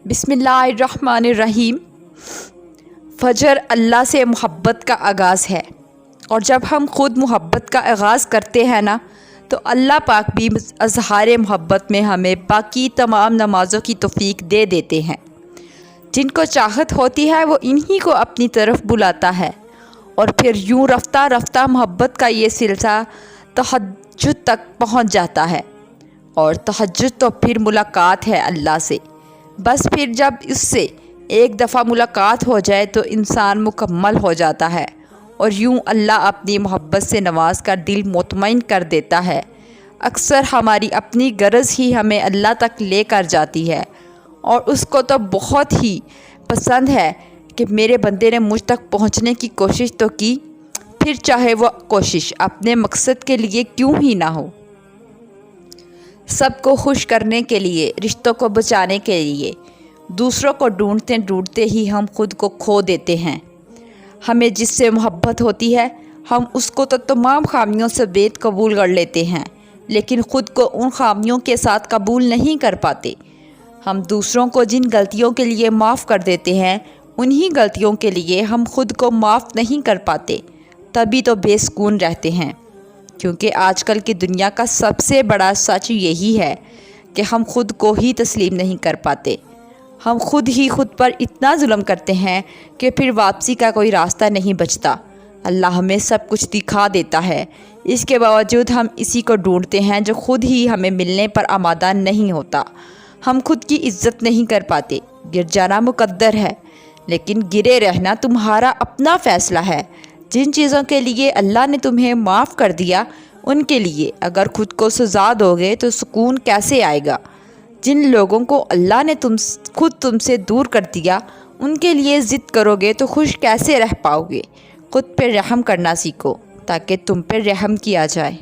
بسم اللہ الرحمن الرحیم۔ فجر اللہ سے محبت کا آغاز ہے، اور جب ہم خود محبت کا آغاز کرتے ہیں نا تو اللہ پاک بھی اظہار محبت میں ہمیں باقی تمام نمازوں کی توفیق دے دیتے ہیں۔ جن کو چاہت ہوتی ہے وہ انہی کو اپنی طرف بلاتا ہے، اور پھر یوں رفتہ رفتہ محبت کا یہ سلسلہ تہجد تک پہنچ جاتا ہے، اور تہجد تو پھر ملاقات ہے اللہ سے۔ بس پھر جب اس سے ایک دفعہ ملاقات ہو جائے تو انسان مکمل ہو جاتا ہے، اور یوں اللہ اپنی محبت سے نواز کر دل مطمئن کر دیتا ہے۔ اکثر ہماری اپنی غرض ہی ہمیں اللہ تک لے کر جاتی ہے، اور اس کو تو بہت ہی پسند ہے کہ میرے بندے نے مجھ تک پہنچنے کی کوشش تو کی، پھر چاہے وہ کوشش اپنے مقصد کے لیے کیوں ہی نہ ہو۔ سب کو خوش کرنے کے لیے، رشتوں کو بچانے کے لیے، دوسروں کو ڈھونڈتے ڈھونڈتے ہی ہم خود کو کھو دیتے ہیں۔ ہمیں جس سے محبت ہوتی ہے ہم اس کو تو تمام خامیوں سے بید قبول کر لیتے ہیں، لیکن خود کو ان خامیوں کے ساتھ قبول نہیں کر پاتے۔ ہم دوسروں کو جن غلطیوں کے لیے معاف کر دیتے ہیں انہی غلطیوں کے لیے ہم خود کو معاف نہیں کر پاتے، تبھی تو بے سکون رہتے ہیں۔ کیونکہ آج کل کی دنیا کا سب سے بڑا سچ یہی ہے کہ ہم خود کو ہی تسلیم نہیں کر پاتے۔ ہم خود ہی خود پر اتنا ظلم کرتے ہیں کہ پھر واپسی کا کوئی راستہ نہیں بچتا۔ اللہ ہمیں سب کچھ دکھا دیتا ہے، اس کے باوجود ہم اسی کو ڈھونڈتے ہیں جو خود ہی ہمیں ملنے پر آمادہ نہیں ہوتا۔ ہم خود کی عزت نہیں کر پاتے۔ گر جانا مقدر ہے، لیکن گرے رہنا تمہارا اپنا فیصلہ ہے۔ جن چیزوں کے لیے اللہ نے تمہیں معاف کر دیا ان کے لیے اگر خود کو سزا دو گے تو سکون کیسے آئے گا؟ جن لوگوں کو اللہ نے خود تم سے دور کر دیا ان کے لیے ضد کرو گے تو خوش کیسے رہ پاؤ گے؟ خود پہ رحم کرنا سیکھو تاکہ تم پہ رحم کیا جائے۔